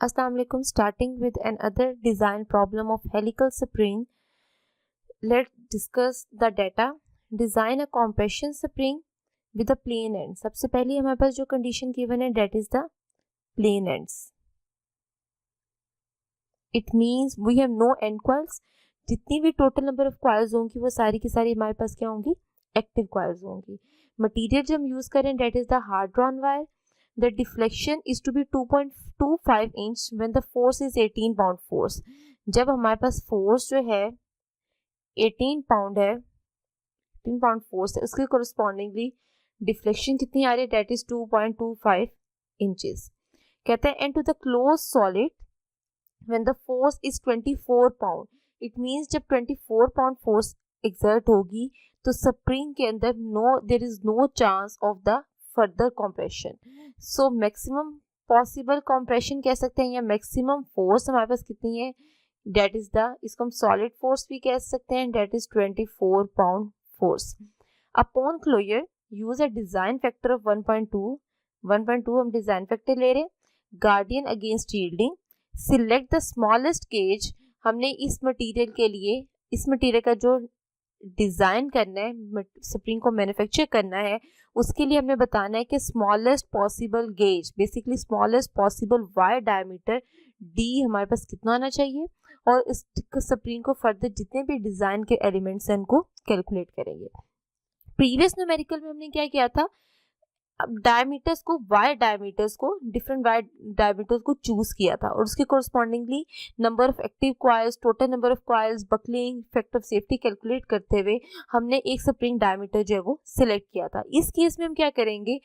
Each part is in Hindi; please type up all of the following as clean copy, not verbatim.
Assalamu alaikum. Starting with another design problem of helical spring. Let's discuss the data. Design a compression spring with a plain end. सबसे पहले हमारे पास जो condition given है that is the plain ends. It means we have no end coils. जितनी भी total number of coils होंगी वो सारी की सारी हमारे पास क्या होंगी, active coils होंगी. Material जो हम use करें that is the hard drawn wire. The deflection is to be 2.25 inch when the force is 18 pound force. जब हमारे पास force जो है 18 pound है, 18 pound force है, उसके correspondingly deflection कितनी आ रही है, that is 2.25 inches. कहते हैं and to the closed solid when the force is 24 pound. It means जब 24 pound force exert होगी तो spring के अंदर there is no chance of the further compression. So maximum possible compression कह सकते हैं या maximum force हमारे पास कितनी है, that is the, इसको हम solid force भी कह सकते हैं, that is 24 pound force. Upon closure use a design factor of 1.2. 1.2 हम design factor ले रहे हैं. Guardian against yielding. Select the smallest gauge. हमने इस मटेरियल के लिए, इस मटेरियल का जो डिज़ाइन करना है, स्प्रिंग को मैन्युफैक्चर करना है, उसके लिए हमें बताना है कि smallest possible gauge, basically smallest possible wire diameter D हमारे पास कितना आना चाहिए, और इस स्प्रिंग को फर्दर जितने भी डिज़ाइन के एलिमेंट्स हैं उनको कैलकुलेट करेंगे. प्रीवियस न्यूमेरिकल में हमने क्या किया था, अब डायमीटर्स को, वायर डायमीटर्स को, डिफरेंट वायर डायमीटर्स को चूज किया था और उसके correspondingly number of active coils, total number of coils, buckling, factor of safety calculate करते हुए हमने एक स्प्रिंग डायमीटर जो है वो सिलेक्ट किया था. इस केस में हम क्या करेंगे,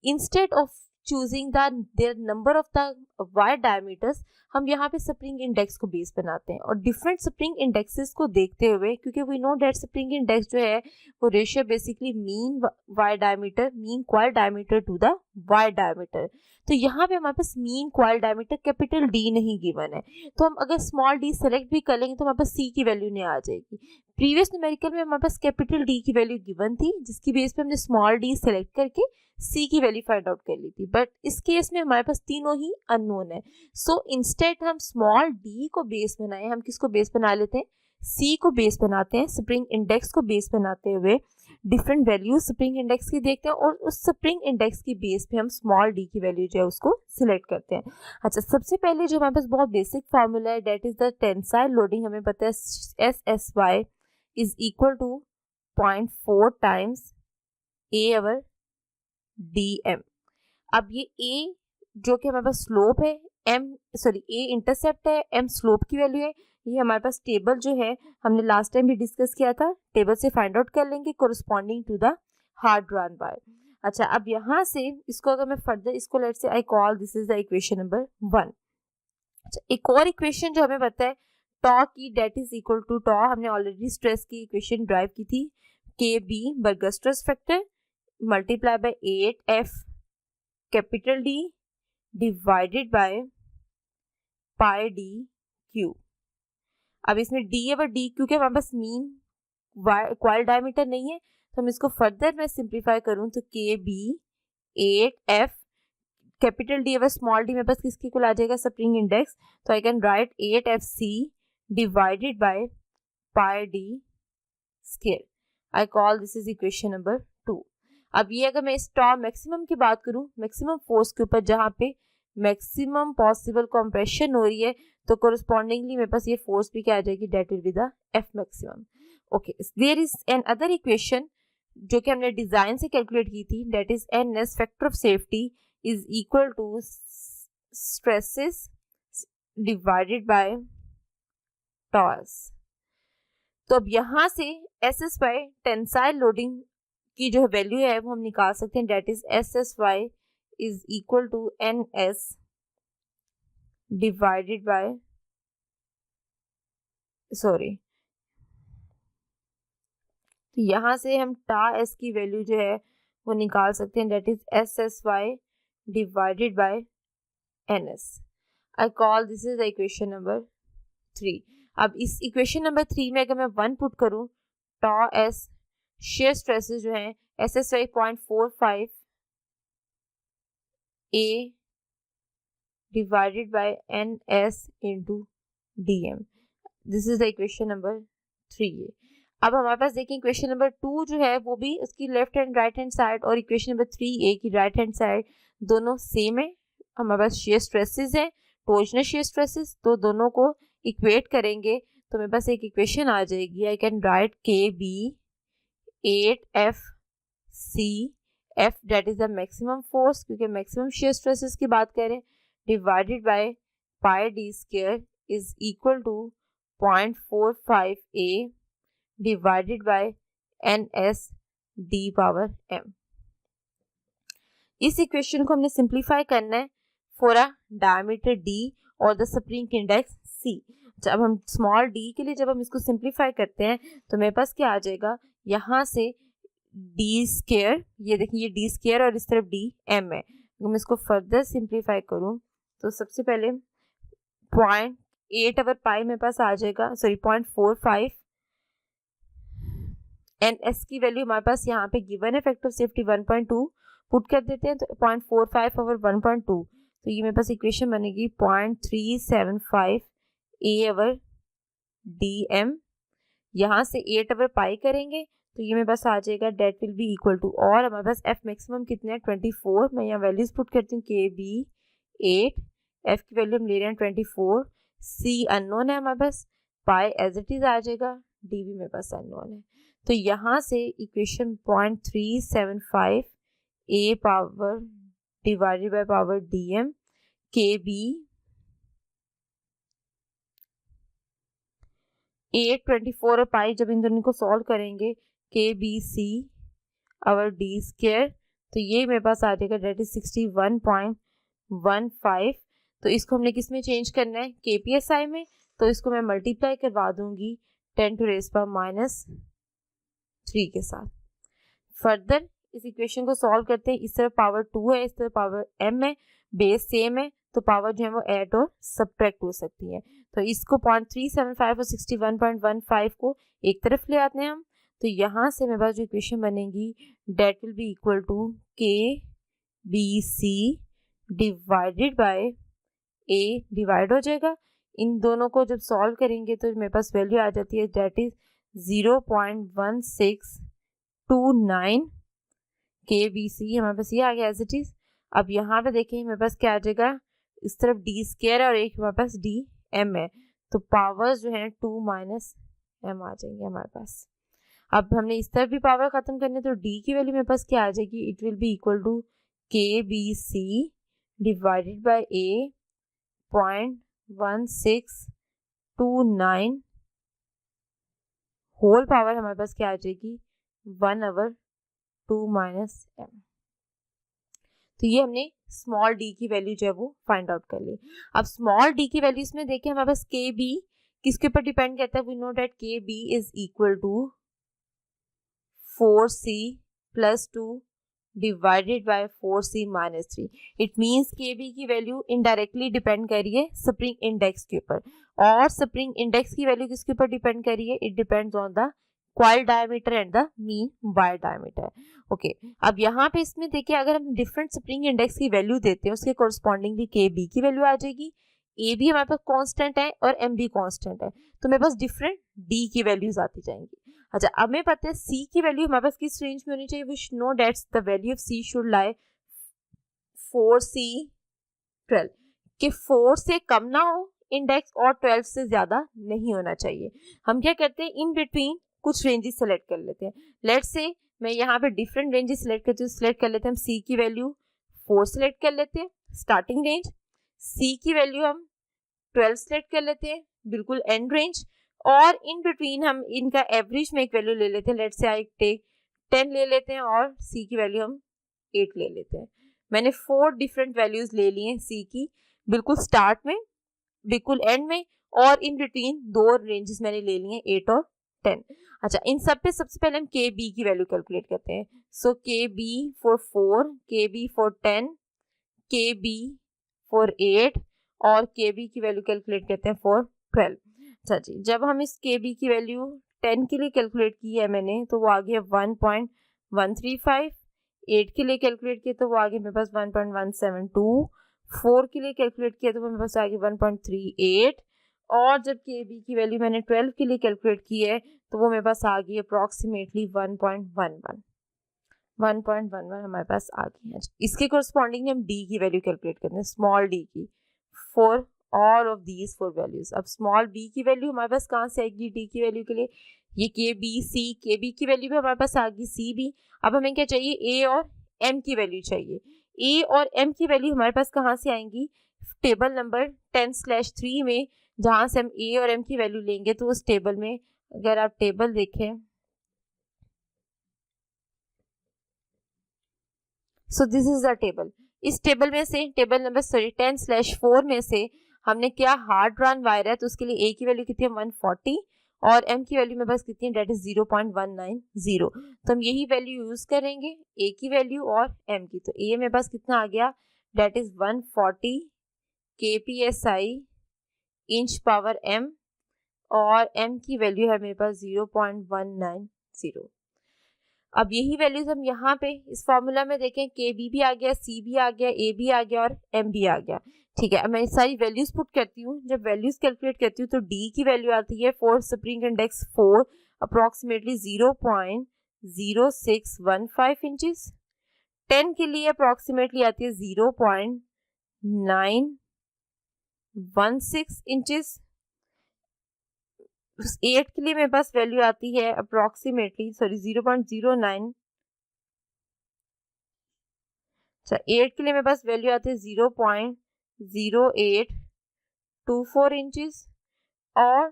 instead of choosing their number of the wire diameters, हम यहाँ पे स्प्रिंग इंडेक्स को बेस बनाते हैं और डिफरेंट स्प्रिंग इंडेक्सेस को देखते हुए, क्योंकि we know that spring index जो है वो ratio basically mean wire diameter, mean coil diameter to the wire diameter. तो यहाँ पे हमारे पास mean coil diameter capital D नहीं गिवन है, तो हम अगर स्मॉल डी सेलेक्ट भी कर लेंगे तो हमारे पास सी की वैल्यू नहीं आ जाएगी. प्रीवियस न्यूमेरिकल में हमारे पास कैपिटल डी की वैल्यू गिवन थी, जिसकी बेस पे हमने स्मॉल डी सेलेक्ट करके सी की वैल्यू फाइंड आउट कर ली थी, बट इस केस में हमारे पास तीनों ही अननोन है. सो इंस्टेड हम स्मॉल डी को बेस बनाए, हम किसको बेस बना लेते हैं, सी को बेस बनाते हैं, स्प्रिंग इंडेक्स को बेस बनाते हुए डिफरेंट वैल्यूज स्प्रिंग इंडेक्स की देखते हैं और उस स्प्रिंग इंडेक्स की बेस पे हम स्मॉल डी की वैल्यू जो है उसको सिलेक्ट करते हैं. अच्छा, सबसे पहले जो हमारे पास बहुत बेसिक फार्मूला है that is the tensile loading. हमें पता है SSY is equal to 0.4 times a over DM. अब ये A जो कि हमारे पास स्लोप है, A इंटरसेप्ट है, M स्लोप की वैल्यू है, ये हमारे पास टेबल जो है हमने लास्ट टाइम भी डिस्कस किया था, टेबल से फाइंड आउट कर लेंगे corresponding to the hard drawn wire. अच्छा, अब यहाँ से इसको अगर मैं फर्दर इसको let's say I call this is the equation number 1. अच्छा, एक और इक्वेशन जो हमें पता है टॉ की, डेट इज इक्वल टू टॉ, हमने ऑलरेडी स्ट्रेस की इक्वेशन ड्राइव की थी, KB burger stress factor multiply by 8F capital D divided by pi D Q. अब इसमें D और D क्योंकि हमारे पास मीन कॉइल डायमीटर नहीं है तो हम इसको फर्दर मैं सिंप्लीफाई करूं तो KB 8F कैपिटल D और स्मॉल d मेरे पास किसके इक्वल आ जाएगा, स्प्रिंग इंडेक्स, तो आई can right 8FC divided by pi D square. I call this is equation number 2. अब ये अगर मैं इस टॉ मैक्सिमम की बात करूं, मैक्सिमम फोर्स के ऊपर जहां पे मैक्सिमम पॉसिबल कंप्रेशन हो रही है, तो कोरस्पॉन्डिंगली मेरे पास ये फोर्स भी क्या आ जाएगी, that will be the F maximum. Okay, there is an other equation जो कि हमने डिजाइन से कैलकुलेट की थी, that is NS factor of safety is equal to stresses divided by टॉस. तो अब यहाँ से SSY टेंसाइल लोडिंग की जो वैल्यू है वो हम निकाल सकते हैं, that is SSY is equal to NS divided by तो यहाँ से हम टा S की वैल्यू जो है वो निकाल सकते हैं, that is SSY divided by NS. I call this is the equation number 3. अब इस इक्वेशन नंबर 3 में अगर मैं 1 पुट करूं, टॉ S शेयर स्ट्रेसेस जो हैं SSY 0.45 A divided by NS into DM. This is the equation number 3 है। अब हमारे पास देखिए इक्वेशन नंबर 2 जो है वो भी उसकी left hand right hand side और इक्वेशन नंबर 3A की राइट हैंड साइड दोनों सेम है। हमारे पास शेयर स्ट्रेसेस हैं, टॉर्जनल शेयर स्ट्रेसेस, तो दोनों को इक्वेट करेंगे तो मेरे पास एक इक्वेशन आ जाएगी। I can write KB 8FC F that is the maximum force, क्योंकि मैक्सिमम शेयर स्ट्रेसेस की बात करें, divided by pi D square is equal to 0.45A divided by NS D power M। इस इक्वेशन को हमने सिंप्लीफाई करना है फॉर अ डायमीटर D और द स्प्रिंग इंडेक्स C। जब हम स्मॉल d के लिए जब हम इसको सिंप्लीफाई करते हैं तो मेरे पास क्या आ जाएगा, यहाँ से d स्क्वायर, ये देखिए ये d स्क्वायर और इस तरफ DM है। अगर मैं इसको फर्दर सिंप्लीफाई करूँ तो सबसे पहले 0.8 ओवर पाई मेरे पास आ जाएगा, सॉरी 0.45। NS की वैल्यू हमारे पास यहाँ पे गिवन है, फैक्टर ऑफ सेफ्टी 1.2 पुट कर देते हैं तो 0.45 ओवर 1.2, तो ये मेरे पास इक्वेशन बनेगी 0.375 A ओवर DM। यहाँ से 8 ओवर पाई करेंगे तो ये मेरे पास आ जाएगा that will be equal to, और हमारे पास F मैक्सिमम कितने हैं 24। मैं यहाँ वैल्यूज पुट करती हूँ, KB 8, F की वैल्यू हम ले रहे हैं 24, C अननोन है हमारे पास, पाई एज इट इज आ जाएगा, D भी मेरे पास अननोन है। तो यहाँ से equation 0.375 A power divided by power DM KB 8, 24 और पाई, जब इन दोनों को सॉल्व करेंगे KBC और D स्क्वायर, तो ये मेरे पास आ जाएगा डेट इज 61.15। तो इसको हमने किस में चेंज करना है, KPSI में, तो इसको मैं मल्टीप्लाई करवा दूंगी 10⁻³ के साथ। फर्दर इस इक्वेशन को सॉल्व करते हैं, इस तरफ पावर 2 है, इस तरफ पावर M है, बेस सेम है, तो पावर जो है वो ऐड और सब्ट्रैक्ट हो सकती है। तो इसको 0.375 और 61.15 को एक तरफ ले आते हैं हम, तो यहाँ से मेरे पास जो इक्वेशन बनेगी that will be equal to KBC divided by A, divide हो जाएगा, इन दोनों को जब सॉल्व करेंगे तो मेरे पास वैल्यू आ जाती है डेट इज 0.1629 KBC, हमारे पास ये आ गया एज इट इज। अब यहाँ पे देखें मेरे पास क्या आ जाएगा, इस तरफ D स्क्वायर और एक हमारे पास DM है, तो पावर्स जो है 2 - M आ जाएंगे हमारे पास। अब हमने इस तरफ भी पावर खत्म करने, तो D की वैल्यू मेरे पास क्या आ जाएगी, it will be equal to KBC divided by A 0.1629 whole power हमारे पास क्या आ जाएगी 1/2 - M। तो ये हमने स्मॉल d की वैल्यू जो है वो फाइंड आउट कर ली। अब स्मॉल d की वैल्यूज में देखें हमारे पास KB किसके ऊपर डिपेंड करता है, we know that KB is equal to 4C + 2 divided by 4C - 3। It means KB की वैल्यू इनडायरेक्टली डिपेंड कर रही है स्प्रिंग इंडेक्स के ऊपर, और स्प्रिंग इंडेक्स की वैल्यू किसके ऊपर डिपेंड कर रही है, it depends on the coil diameter and the mean wire diameter. Okay, अब यहाँ पे इसमें देखिए अगर हम डिफरेंट स्प्रिंग इंडेक्स की वैल्यू देते हैं उसके कोरस्पॉन्डिंगली KB की वैल्यू आ जाएगी, A भी हमारे पास कांस्टेंट है और M भी कांस्टेंट है, तो मेरे पास डिफरेंट D की वैल्यूज आती जाएंगी। अच्छा, अब हमें पता है C की वैल्यू हमारे पास किस रेंज में होनी चाहिए, we know that's the value of C should lie 4C12, कि 4 से कम ना हो इंडेक्स और 12 से ज्यादा नहीं होना चाहिए। हम क्या करते हैं, इन बिटवीन कुछ रेंजेस सेलेक्ट कर लेते हैं। लेट्स से मैं यहाँ पे डिफरेंट रेंजेस सेलेक्ट करती हूँ, सिलेक्ट कर लेते हैं हम C की वैल्यू 4 सेलेक्ट कर लेते हैं स्टार्टिंग रेंज, C की वैल्यू हम 12 सेलेक्ट कर लेते हैं बिल्कुल एंड रेंज, और इन बिटवीन हम इनका एवरेज में एक वैल्यू ले लेते हैं, लेट्स से आई टेक 10 ले लेते हैं और C की वैल्यू हम 8 ले लेते हैं। मैंने 4 डिफरेंट वैल्यूज ले लिए हैं C की, बिल्कुल स्टार्ट में, बिल्कुल एंड में, और इन बिटवीन 2 रेंजेस मैंने ले लिए 8 और 10। अच्छा, इन सब पे सबसे पहले हम KB की वैल्यू कैलकुलेट करते हैं। सो KB for 4, KB for 10, KB for 8 और KB की वैल्यू कैलकुलेट करते हैं फॉर 12। अच्छा जी, जब हम इस KB की वैल्यू 10 के लिए कैलकुलेट की है मैंने, तो वो आ गया 1.135, 8 के लिए कैलकुलेट किया तो वो आ गया मेरे पास 1.172, 4 के लिए कैलकुलेट किया तो मेरे पास आ गया 1.38, और जब के बी की वैल्यू मैंने 12 के लिए कैलकुलेट की है तो वो मेरे पास आ गई अप्रॉक्सीमेटली 1.11 हमारे पास आ गई है। इसके कोरस्पॉन्डिंग हम डी की वैल्यू कैलकुलेट करते हैं, स्मॉल डी की, for all of these 4 values. अब स्मॉल बी की वैल्यू हमारे पास कहाँ से आएगी डी की वैल्यू के लिए, ये के बी की वैल्यू भी हमारे पास आ गई, सी बी। अब हमें क्या चाहिए, ए और एम की वैल्यू चाहिए। ए और एम की वैल्यू हमारे पास कहाँ से आएंगी, टेबल नंबर 10/3 में, जहाँ से हम ए और एम की वैल्यू लेंगे। तो उस टेबल में अगर आप टेबल देखें, so this is the table. इस टेबल में से टेबल नंबर 10/4 में से हमने क्या हार्ड ड्रॉन वायर है, तो उसके लिए ए की वैल्यू कितनी है 140 और एम की वैल्यू मेरे पास कितनी है, डेट इज 0.190। तो हम यही वैल्यू यूज करेंगे, ए की वैल्यू और एम की। तो ए मेरे पास कितना आ गया, that is 140 kpsi inch power M, और एम की वैल्यू है मेरे पास 0.190। अब यही वैल्यूज हम यहाँ पे इस फॉर्मूला में देखें, के बी भी आ गया, सी भी आ गया, ए भी आ गया और एम भी आ गया। ठीक है, अब मैं सारी वैल्यूज पुट करती हूँ। जब वैल्यूज कैलकुलेट करती हूँ तो डी की वैल्यू आती है for spring index 4 approximately 0.0615 inches. 10 के लिए अप्रोक्सीमेटली आती है 0.916 इंचेस। 8 के लिए मेरे पास वैल्यू आती है अप्रोक्सीमेटली 0.09। अच्छा, 8 के लिए मेरे पास वैल्यू आती है 0.0824 इंचेस, और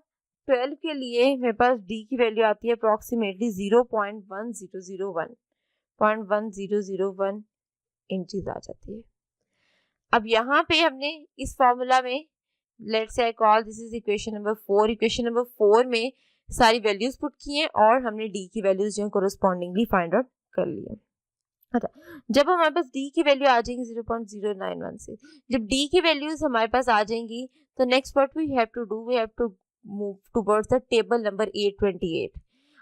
12 के लिए मेरे पास डी की वैल्यू आती है अप्रोक्सीमेटली 0.1001 इंचेस आ जाती है। अब यहाँ पे हमने इस फॉर्मूला में let's say I call this is equation number 4। Equation number 4 में सारी वैल्यूज पुट की हैं और हमने डी की वैल्यूज जो है कोरस्पॉन्डिंगली फाइंड आउट कर ली है। अच्छा, जब हमारे पास डी की वैल्यू आ जाएंगी 0.091 से, जब डी की वैल्यूज हमारे पास आ जाएंगी तो next what we have to do, we have to move towards the table number 828।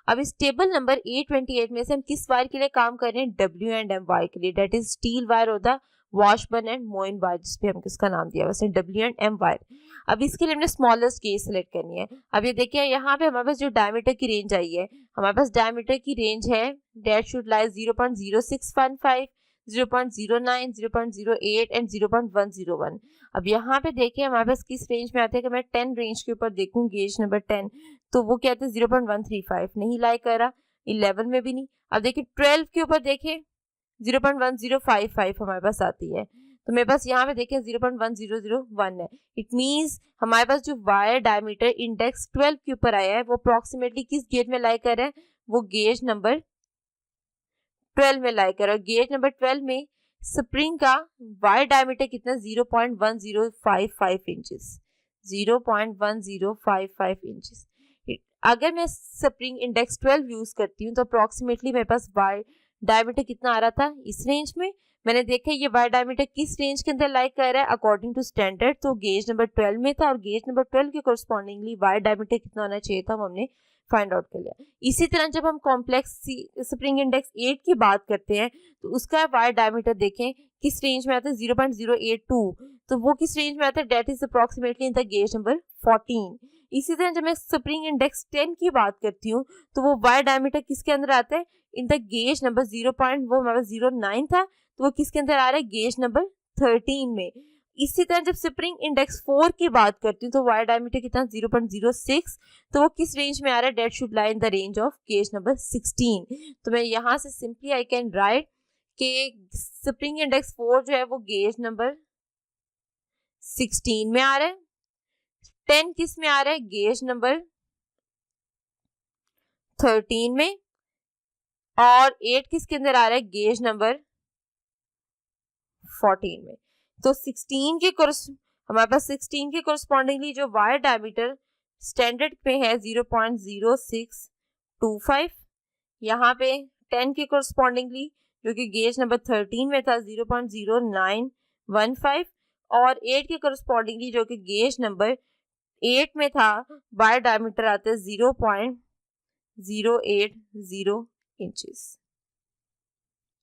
अब इस टेबल नंबर 828 में से हम किस वायर के लिए काम कर रहे हैं, डब्ल्यू एंड एम वायर के लिए, डेट इज स्टील वायर होता वॉशबर्न एंड मोइन वायर, जिसपे हम किसका नाम दिया वैसे डब्ल्यू एंड एम वायर। अब इसके लिए हमने स्मॉलेस्ट गेज सेलेक्ट करनी है। अब ये देखिए यहाँ पे हमारे पास जो डायमीटर की रेंज आई है, हमारे पास डायमीटर की रेंज है डेट शुड लाई 0.0615, 0.09, 0.08 एंड 0.101। अब यहाँ पे देखिए हमारे पास किस रेंज में आते हैं, कि मैं 10 रेंज के ऊपर देखूँ गेज नंबर 10, तो वो क्या आते हैं 0.135, नहीं लाई कर रहा, 11 में भी नहीं। अब देखिए 12 के ऊपर देखें 0.1055 हमारे पास आती है, तो मेरे पास यहाँ पे देखें 0.1001 है। इट मींस हमारे पास जो वायर डायमीटर इंडेक्स 12 के ऊपर आया है वो अप्रोक्सीमेटली किस गेज में लाई कर रहा है, वो गेज नंबर 12 में लाई कर रहा है। गेज नंबर 12 में स्प्रिंग का वायर डायमीटर कितना, 0.1055 इंचेस, 0.1055 इंचेस। अगर मैं स्प्रिंग इंडेक्स 12 यूज करती हूँ तो अप्रोक्सीमेटली मेरे पास वायर डायमीटर कितना आ रहा था, इस रेंज में। मैंने देखा ये वायर डायमीटर किस रेंज के अंदर लाइक कर रहा है अकॉर्डिंग टू स्टैंडर्ड, तो गेज नंबर 12 में था, और गेज नंबर 12 के कोरस्पॉन्डिंगली वायर डायमीटर कितना होना चाहिए था वो हमने फाइंड आउट कर लिया। इसी तरह जब हम कॉम्प्लेक्स स्प्रिंग इंडेक्स 8 की बात करते हैं तो उसका वायर डायमीटर देखें किस रेंज में आता है, 0.082, तो वो किस रेंज में आता है, that is approximately in the gauge number 14। इसी तरह जब मैं स्प्रिंग इंडेक्स 10 की बात करती हूँ तो वो वायर डायमीटर किसके अंदर आता है, इन द गेज नंबर 0.09 था, तो वो किसके अंदर आ रहा है, गेज नंबर 13 में। इसी तरह जब स्प्रिंग इंडेक्स 4 की बात करती हूँ तो वायर डायमीटर कितना 0.06, तो वो किस रेंज में आ रहा है, that should lie in the range of gauge number 16। तो मैं यहाँ से सिंपली आई कैन राइट कि स्प्रिंग इंडेक्स 4 जो है वो गेज नंबर 16 में आ रहा है, 10 किस में आ रहा है, गेज नंबर 13 में, और 8 किसके अंदर आ रहा है, गेज नंबर 14 में। तो 16 के हमारे पास 16 के कोरस्पॉन्डिंगली जो वायर डायमीटर स्टैंडर्ड पे है 0.0625, यहाँ पे 10 के कोरस्पॉन्डिंगली जो कि गेज नंबर 13 में था 0.0915, और 8 के कोरस्पॉन्डिंगली जो कि गेज नंबर 8 में था वायर डायमीटर आते हैं 0.080 इंचेस।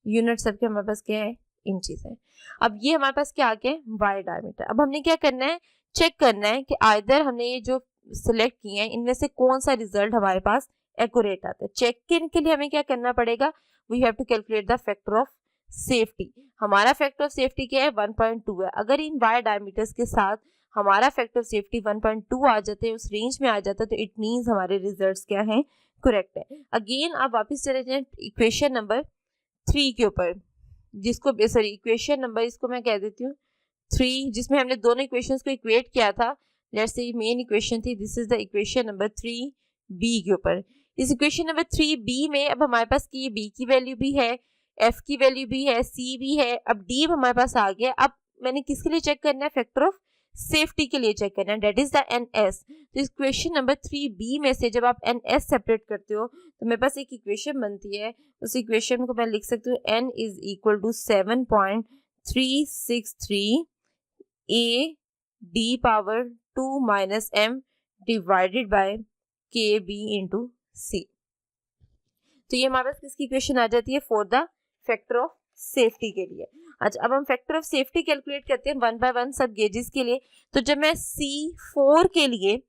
यूनिट सबके हमारे पास क्या है, इंचेस है। अब ये हमारे पास क्या आ गया, वायर डायमीटर। अब हमने क्या करना है, चेक करना है कि आइदर हमने ये जो सिलेक्ट किए हैं इनमें से कौन सा रिजल्ट हमारे पास एक्यूरेट आता है। चेक के लिए हमें क्या करना पड़ेगा, we have to calculate the factor of safety. हमारा फैक्टर ऑफ सेफ्टी क्या है, 1.2 है। अगर इन वायर डायमीटर्स के साथ हमारा फैक्टर ऑफ सेफ्टी 1.2 आ जाते हैं, उस रेंज में आ जाता है, तो इट मीन्स हमारे रिजल्ट्स क्या हैं, करेक्ट है। अगेन आप वापस चले जाएं इक्वेशन नंबर 3 के ऊपर, जिसको सॉरी इक्वेशन नंबर इसको मैं कह देती हूँ 3, जिसमें हमने दोनों इक्वेशंस को इक्वेट किया था। लेट्स से मेन इक्वेशन थी, this is the equation number 3b के ऊपर। इस इक्वेशन नंबर 3b में अब हमारे पास की b की वैल्यू भी है, f की वैल्यू भी है, c भी है, अब d हमारे पास आ गया। अब मैंने किसके लिए चेक करना है, फैक्टर ऑफ सेफ्टी के लिए चेक करना है, डेट इज द NS। तो इस क्वेश्चन नंबर 3b में से जब आप NS सेपरेट करते हो तो मेरे पास एक इक्वेशन बनती है, उस इक्वेशन को मैं लिख सकती हूँ n is equal to 7.363 AD power 2 minus m divided by KB into C। तो ये हमारे पास किसकी इक्वेशन आ जाती है, for the factor of safety के लिए। अच्छा, अब हम फैक्टर ऑफ सेफ्टी कैलकुलेट करते हैं 1 बाय 1 सब गेजेस के लिए। तो जब मैं C4 के लिए,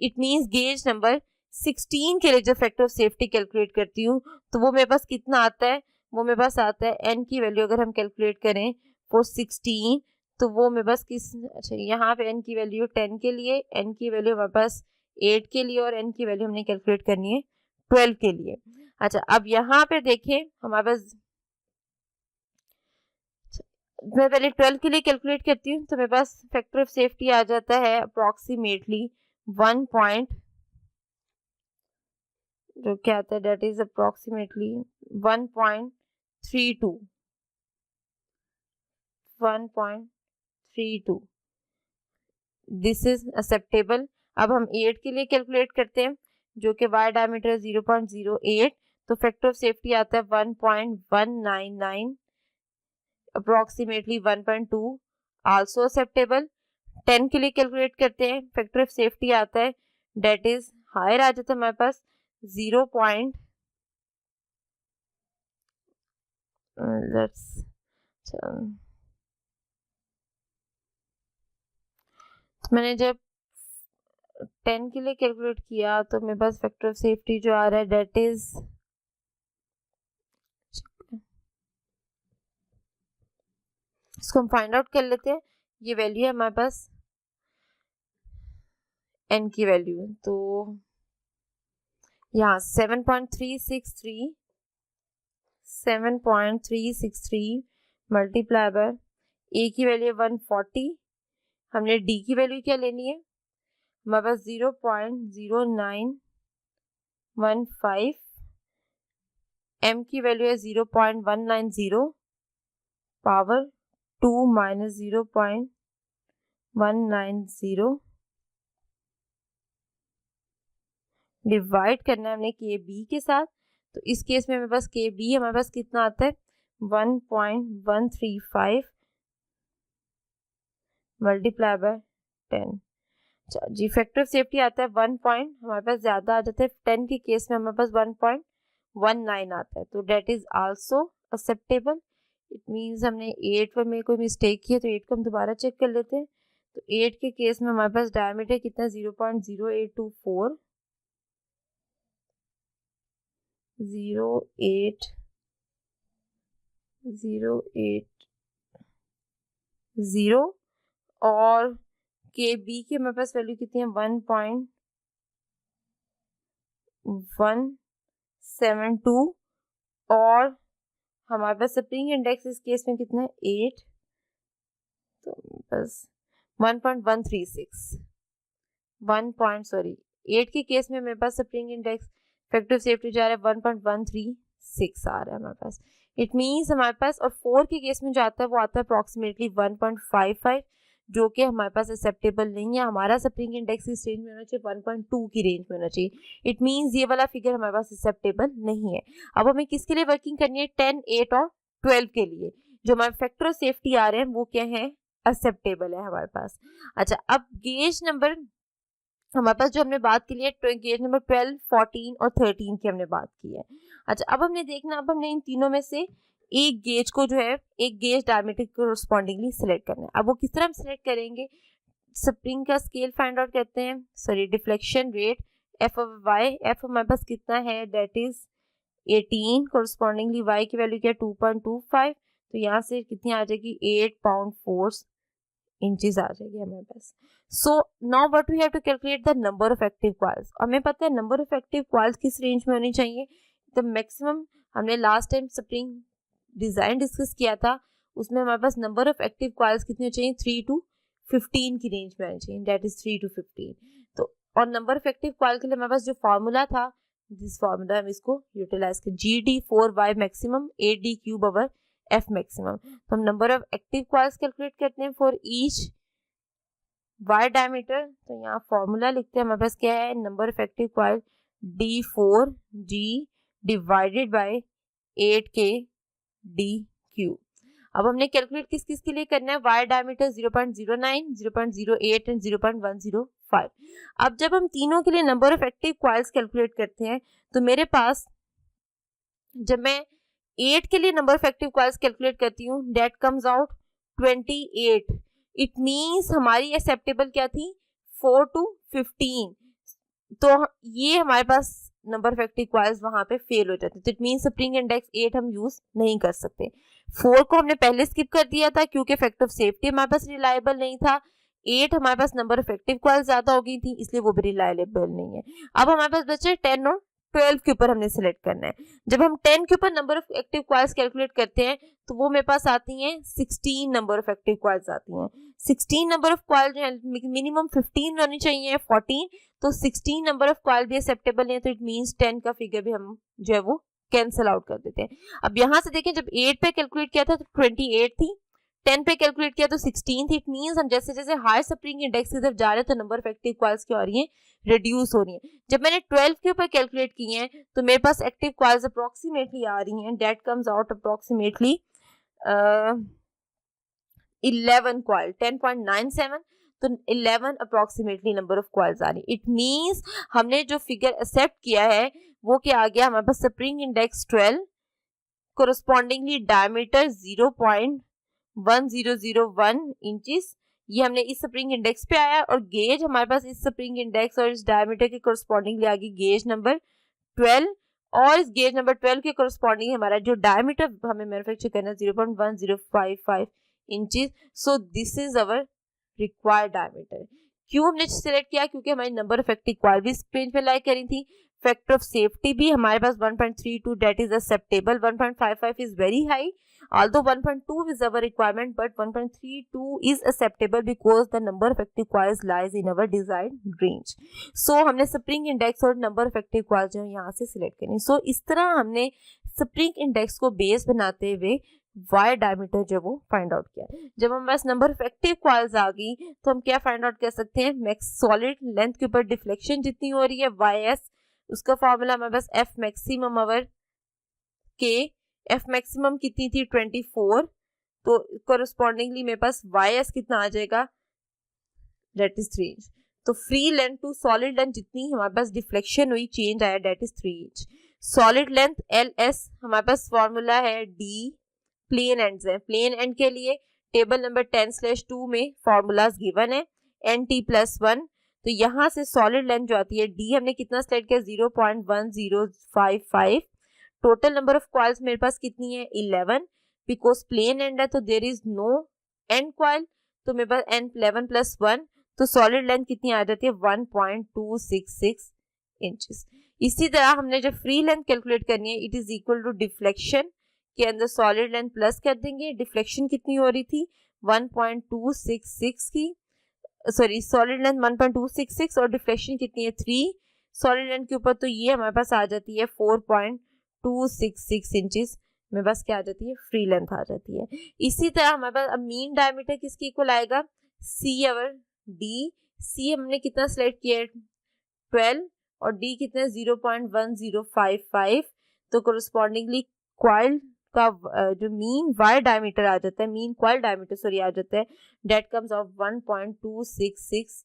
इट मींस गेज नंबर 16 के लिए जब फैक्टर ऑफ सेफ्टी कैलकुलेट करती हूँ तो वो मेरे पास कितना आता है, वो मेरे पास आता है n की वैल्यू अगर हम कैलकुलेट करें फॉर 16 तो वो मेरे पास किस, अच्छा यहाँ पे n की वैल्यू 10 के लिए, n की वैल्यू हमारे पास 8 के लिए और n की वैल्यू हमने कैलकुलेट करनी है 12 के लिए। अच्छा, अब यहाँ पे देखें हमारे पास, मैं पहले 12 के लिए कैलकुलेट करती हूँ तो मेरे पास फैक्टर ऑफ सेफ्टी आ जाता है अप्रोक्सीमेटली 1 पॉइंट, जो क्या आता है that is approximately 1.32 this is acceptable. अब हम 8 के लिए कैलकुलेट करते हैं जो कि वायर डायमीटर 0.08, तो फैक्टर ऑफ सेफ्टी आता है 1.199 अप्रोक्सीमेटली 1.2 आल्सो एक्सेप्टेबल। 10 के लिए कैलकुलेट करते हैं, फैक्टर ऑफ सेफ्टी आता है डेट इज हायर आ जाता है हमारे पास 0. मैंने जब 10 के लिए कैलकुलेट किया तो मेरे पास फैक्टर ऑफ सेफ्टी जो आ रहा है डेट इज, इसको हम फाइंड आउट कर लेते हैं। ये वैल्यू है हमारे पास n की वैल्यू, तो यहाँ 7.363 मल्टीप्लाई बाय a की वैल्यू 140, हमने d की वैल्यू क्या लेनी है, हमारे पास 0.0915, m की वैल्यू है 0.190 पावर 2 माइनस 0.190 डिवाइड करना है हमने KB के साथ। तो इस केस में मेरे पास KB हमारे पास कितना आता है 1.135 मल्टीप्लाई बाय 10। अच्छा जी, फैक्टर ऑफ सेफ्टी आता है 1 पॉइंट, हमारे पास ज़्यादा आ जाता है 10 के केस में हमारे पास 1.19 आता है, तो that is also acceptable. It means हमने 8 में कोई मिस्टेक की है तो 8 को हम दोबारा चेक कर लेते हैं। तो 8 के केस में हमारे पास डायमीटर कितना 0.0824 0.08 और KB की हमारे पास वैल्यू कितनी है 1.172 और हमारे पास स्प्रिंग इंडेक्स इस केस में कितना है 8, तो बस 1.136 8 के केस में मेरे पास spring index factor of safety जा रहा है 1.136 आ रहा है हमारे पास। इट मीन्स हमारे पास, और 4 के केस में जो आता है वो आता है अप्रॉक्सीमेटली 1.55, जो कि हमारे पास एक्सेप्टेबल नहीं है। हमारा स्प्रिंग इंडेक्स इस रेंज में होना चाहिए 1.2 की रेंज में होना चाहिए। इट मीन्स ये वाला फिगर हमारे पास एक्सेप्टेबल नहीं है। अब हमें किसके लिए वर्किंग करनी है, 10, 8 और 12 के लिए जो हमारे फैक्टर ऑफ सेफ्टी आ रहे हैं वो क्या है, एक्सेप्टेबल है हमारे पास। अच्छा, अब गेज नंबर हमारे पास जो हमने बात की है गेज नंबर 12, 14 और 13 की हमने बात की है। अच्छा, अब हमने देखना, अब हमने इन तीनों में से एक गेज को जो है एक गेज डायमीटर कोरस्पॉन्डिंगली सिलेक्ट करना है। अब वो किस तरह हम सिलेक्ट करेंगे, स्प्रिंग का स्केल फाइंड आउट करते हैं, sorry deflection rate F of Y, F हमारे पास कितना है दैट इज 18, कोरस्पॉन्डिंगली वाई की वैल्यू क्या 2.25, तो यहाँ से कितनी आ जाएगी 8 पाउंड फोर्स इंचेस आ जाएगी हमारे पास। So now what we have to calculate the number of active coils. हमें पता है नंबर ऑफ एक्टिव कॉइल्स किस रेंज में होनी चाहिए, द मैक्सिमम हमने last time spring design discuss किया था, उसमें हमारे पास नंबर ऑफ एक्टिव कॉइल्स कितने चाहिए 3 to 15 की रेंज में आनी चाहिए, दैट इज 3 to 15। तो और नंबर ऑफ एक्टिव कॉइल के लिए हमारे पास जो फार्मूला था, दिस फार्मूला हम इसको यूटिलाइज कर GD4Y maximum 8D cube over F maximum. तो हम number of active coils calculate करते हैं फॉर ईच Y डायमीटर, तो यहाँ फॉर्मूला लिखते हैं हमारे पास क्या है, number of active coil D4G divided by 8K D cube. अब हमने कैलकुलेट किस किस के लिए करना है, वायर डायमीटर 0.09, 0.08 एंड 0.105। अब जब हम तीनों के लिए number of active coils calculate करते हैं तो मेरे पास जब मैं 8 के लिए number of active coils calculate करती हूँ that comes out 28। It means हमारी एक्सेप्टेबल क्या थी 4 to 15, तो ये हमारे पास नंबर ऑफ एक्टिव कॉइल्स वहां पे फेल हो जाते, तो इट मींस स्प्रिंग इंडेक्स 8 हम यूज नहीं कर सकते। 4 को हमने पहले स्किप कर दिया था क्योंकि फैक्टर ऑफ सेफ्टी हमारे पास रिलायबल नहीं था। 8 हमारे पास नंबर ऑफ एक्टिव कॉइल्स ज्यादा हो गई थी इसलिए वो भी रिलायबल नहीं है। अब हमारे पास बचे 10 और 12 के ऊपर हमने सिलेक्ट करना है। जब हम 10 के ऊपर number of active coils calculate करते हैं तो वो मेरे पास आती हैं 16 नंबर ऑफ एक्टिव कॉइल्स आती हैं। 16 नंबर ऑफ कॉइल जो है मिनिमम 15 होनी चाहिए 14, तो 16 नंबर ऑफ कॉइल भी एक्सेप्टेबल है, तो इट मींस 10 का फिगर भी हम जो है वो कैंसिल आउट कर देते हैं। अब यहाँ से देखें जब 8 पे कैलकुलेट किया था तो 28 थी, 10 पे कैलकुलेट किया तो 16 थी। इट मींस हम जैसे जैसे हाई स्प्रिंग इंडेक्स की तरफ जा रहे हैं तो नंबर ऑफ एक्टिव कॉइल्स क्या हो रही है, रिड्यूस हो रही है। जब मैंने 12 के ऊपर कैलकुलेट किए हैं तो मेरे पास एक्टिव कॉइल्स अप्रोक्सीमेटली आ रही हैं, that comes out approximately 11 coil 10.97, तो 11 अप्रोक्सीमेटली नंबर ऑफ कॉइल्स आ रही। इट मींस हमने जो फिगर एक्सेप्ट किया है वो क्या आ गया हमारे पास spring index 12, correspondingly diameter 0.1001 inches, ये हमने इस स्प्रिंग इंडेक्स पे आया, और गेज हमारे पास इस स्प्रिंग इंडेक्स और इस डायमीटर के कोरस्पॉन्डिंगली आ गई गेज नंबर 12, और इस गेज नंबर 12 के कोरस्पॉन्डिंग हमारा जो डायमीटर हमें मैन्युफैक्चर करना है 0.1055 inches. So this is our required diameter. क्यों हमने सिलेक्ट किया, क्योंकि हमारी नंबर ऑफ एक्टिव कॉइल भी इस रेंज पे लाई करी थी, फैक्टर ऑफ सेफ्टी भी हमारे पास 1.32 that is acceptable, 1.55 is very high, although 1.2 is our requirement but 1.32 is acceptable because the number of active coils lies in our desired range. So हमने स्प्रिंग इंडेक्स और नंबर ऑफ एक्टिव कॉइल्स जो है यहाँ से सिलेक्ट करनी। सो इस तरह हमने स्प्रिंग इंडेक्स को बेस बनाते हुए वायर डायमीटर जो वो फाइंड आउट किया। जब हमारे पास नंबर ऑफ एक्टिव कॉइल्स आ गई तो हम क्या फाइंड आउट कर सकते हैं, मैक्स सॉलिड लेंथ के ऊपर डिफ्लेक्शन जितनी हो रही है YS, उसका फॉर्मूला हमारे पास F maximum over K, F maximum कितनी थी 24, तो कोरस्पॉन्डिंगली मेरे पास YS कितना आ जाएगा दैट इज 3 इंच। तो free length to solid length जितनी हमारे पास डिफ्लेक्शन हुई चेंज आया that is 3 inch. Solid length LS हमारे पास फॉर्मूला है D, प्लेन एंड्स है, प्लेन एंड के लिए टेबल नंबर 10/2 में फॉर्मूलाज गिवन है NT+1, तो यहाँ से सॉलिड लेंथ जो आती है D हमने कितना सेलेक्ट किया 0.1055। टोटल नंबर ऑफ कॉइल्स मेरे पास कितनी है 11, बिकॉज प्लेन एंड है तो there is no end coil, तो मेरे पास N11+1, तो सॉलिड लेंथ कितनी आ जाती है 1.266 इंचेस। इसी तरह हमने जब फ्री लेंथ कैलकुलेट करनी है it is equal to deflection के अंदर सॉलिड लेंथ प्लस कर देंगे, डिफ्लेक्शन कितनी हो रही थी 1.266 की, सॉरी सॉलिड लेंथ 1.266 और डिफ्लेक्शन कितनी है 3 सॉलिड लेंथ के ऊपर, तो ये हमारे पास आ जाती है 4.266 इंचेस मेरे पास क्या आ जाती है फ्री लेंथ आ जाती है। इसी तरह हमारे पास अब मीन डायमीटर किसके इक्वल आएगा C ओवर D, C हमने कितना सिलेक्ट किया है 12 और D कितना 0.1055, तो कोरस्पॉन्डिंगली कॉइल का जो मीन वायर डायमीटर आ जाता है, मीन कॉइल डायमीटर सॉरी आ जाता है दैट कम्स आउट 1.266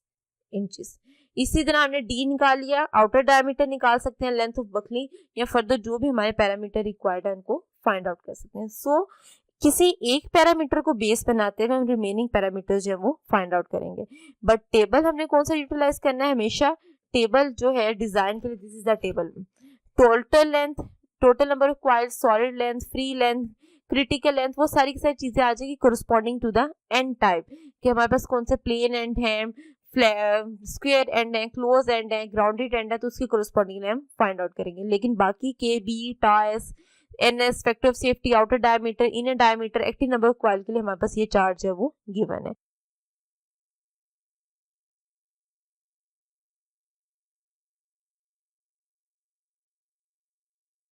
इंचेस। इसी तरह हमने D निकाल लिया, आउटर डायमीटर निकाल सकते हैं लेंथ ऑफ बकलिंग या फर्दर जो भी हमारे पैरामीटर रिक्वायर्ड है उनको फाइंड आउट कर सकते हैं। सो किसी एक पैरामीटर को बेस बनाते हुए हम रिमेनिंग पैरामीटर्स जो है वो फाइंड आउट करेंगे। बट टेबल हमने कौन सा यूटिलाइज करना है, हमेशा टेबल जो है डिजाइन के लिए, this is the table, total length, total number of coils, solid length, free length, critical length, वो सारी की सारी चीजें आ जाएगी corresponding to the end type, कि हमारे पास कौन से प्लेन एंड है, स्क्वायर एंड है, क्लोज एंड है, ग्राउंडेड एंड है, तो उसकी कोरिस्पॉन्डिंग हम फाइंड आउट करेंगे। लेकिन बाकी के बी, टाइस, NS, factor of safety, outer diameter, inner diameter, active number of coil के लिए हमारे पास ये चार्ट जो है वो गिवन है।